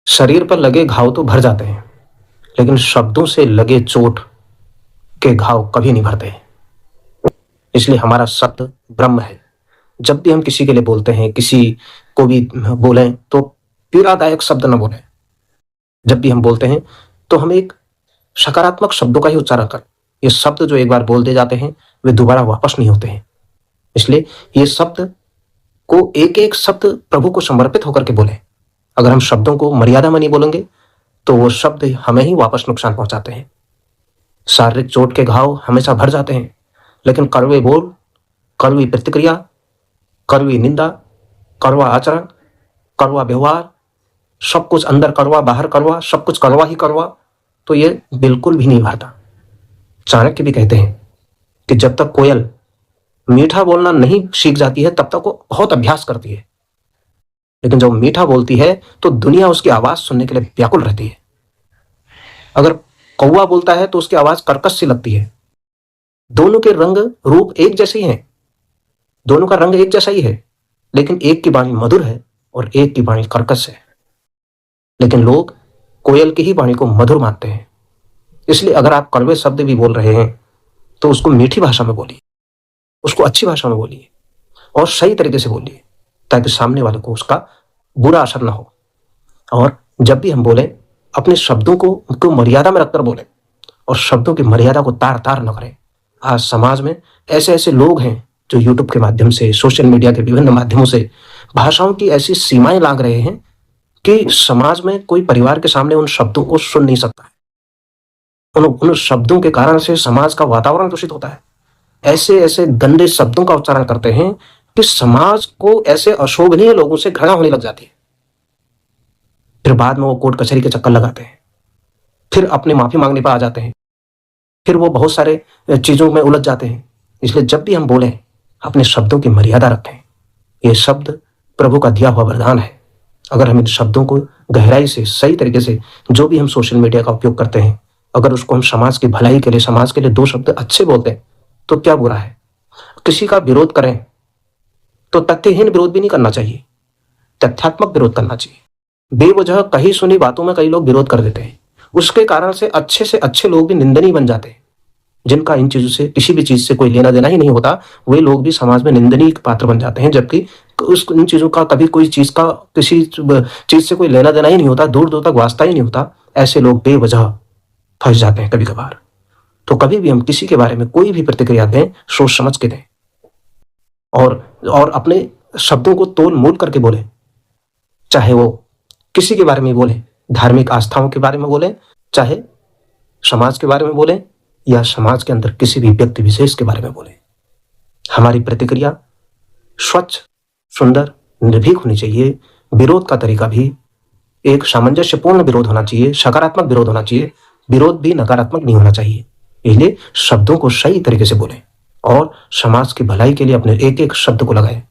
शरीर पर लगे घाव तो भर जाते हैं, लेकिन शब्दों से लगे चोट के घाव कभी नहीं भरते। इसलिए हमारा शब्द ब्रह्म है। जब भी हम किसी के लिए बोलते हैं, किसी को भी बोलें, तो पीड़ादायक शब्द न बोलें। जब भी हम बोलते हैं तो हम एक सकारात्मक शब्दों का ही उच्चारण करें। ये शब्द जो एक बार बोल दिए जाते हैं वे दोबारा वापस नहीं होते हैं। इसलिए ये शब्द को एक एक शब्द प्रभु को समर्पित होकर के बोलें। अगर हम शब्दों को मर्यादा में नहीं बोलेंगे तो वो शब्द हमें ही वापस नुकसान पहुंचाते हैं। शारीरिक चोट के घाव हमेशा भर जाते हैं, लेकिन कड़वे बोल, कड़वी प्रतिक्रिया, कड़वी निंदा, कड़वा आचरण, कड़वा व्यवहार, सब कुछ अंदर कड़वा बाहर कड़वा, सब कुछ कड़वा ही कड़वा, तो ये बिल्कुल भी नहीं भरता। चाणक्य भी कहते हैं कि जब तक कोयल मीठा बोलना नहीं सीख जाती है तब तक वो बहुत अभ्यास करती है, लेकिन जब मीठा बोलती है तो दुनिया उसकी आवाज सुनने के लिए व्याकुल रहती है। अगर कौवा बोलता है तो उसकी आवाज कर्कश सी लगती है। दोनों के रंग रूप एक जैसे ही हैं, दोनों का रंग एक जैसा ही है, लेकिन एक की वाणी मधुर है और एक की वाणी कर्कश है। लेकिन लोग कोयल की ही वाणी को मधुर मानते हैं। इसलिए अगर आप कड़वे शब्द भी बोल रहे हैं तो उसको मीठी भाषा में बोलिए, उसको अच्छी भाषा में बोलिए और सही तरीके से बोलिए, ताकि सामने वाले को उसका बुरा असर ना हो। और जब भी हम बोलें, अपने शब्दों को मर्यादा में रखकर बोलें और शब्दों की मर्यादा को तार तार न करें। आज समाज में ऐसे ऐसे लोग हैं जो यूट्यूब के माध्यम से, सोशल मीडिया के विभिन्न माध्यमों से भाषाओं की ऐसी सीमाएं लांघ रहे हैं कि समाज में कोई परिवार के सामने उन शब्दों को सुन नहीं सकता है। उन शब्दों के कारण से समाज का वातावरण दूषित होता है। ऐसे ऐसे गंदे शब्दों का उच्चारण करते हैं कि समाज को ऐसे अशोभनीय लोगों से घृणा होने लग जाती है। फिर बाद में वो कोर्ट कचहरी के चक्कर लगाते हैं, फिर अपने माफी मांगने पर आ जाते हैं, फिर वो बहुत सारे चीजों में उलझ जाते हैं। इसलिए जब भी हम बोलें, अपने शब्दों की मर्यादा रखें। ये शब्द प्रभु का दिया हुआ वरदान है। अगर हम इन शब्दों को गहराई से, सही तरीके से, जो भी हम सोशल मीडिया का उपयोग करते हैं, अगर उसको हम समाज की भलाई के लिए, समाज के लिए दो शब्द अच्छे बोलते हैं तो क्या बुरा है। किसी का विरोध करें तो तथ्यहीन विरोध भी नहीं करना चाहिए, तथ्यात्मक विरोध करना चाहिए। बेवजह कही सुनी बातों में कई लोग विरोध कर देते हैं, उसके कारण से अच्छे लोग भी निंदनीय बन जाते हैं। जिनका इन चीजों से, किसी भी चीज से कोई लेना देना ही नहीं होता, वे लोग भी समाज में निंदनीय पात्र बन जाते हैं। जबकि इन चीजों का कभी कोई चीज का, किसी चीज से कोई लेना देना ही नहीं होता, दूर दूर तक वास्ता ही नहीं होता, ऐसे लोग बेवजह फंस जाते हैं कभी कभार। तो कभी भी हम किसी के बारे में कोई भी प्रतिक्रिया दें, सोच समझ के दें और अपने शब्दों को तोल मोल करके बोले। चाहे वो किसी के बारे में बोले, धार्मिक आस्थाओं के बारे में बोले, चाहे समाज के बारे में बोले, या समाज के अंदर किसी भी व्यक्ति विशेष के बारे में बोले। हमारी प्रतिक्रिया स्वच्छ, सुंदर, निर्भीक होनी चाहिए। विरोध का तरीका भी एक सामंजस्यपूर्ण विरोध होना चाहिए, सकारात्मक विरोध होना चाहिए। विरोध भी नकारात्मक नहीं होना चाहिए। इसलिए शब्दों को सही तरीके से बोलें और समाज की भलाई के लिए अपने एक एक शब्द को लगाएं।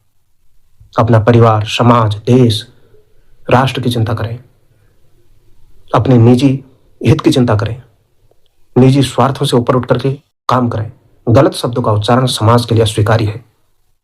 अपना परिवार, समाज, देश, राष्ट्र की चिंता करें, अपने निजी हित की चिंता करें, निजी स्वार्थों से ऊपर उठ करके काम करें। गलत शब्दों का उच्चारण समाज के लिए अस्वीकार्य है।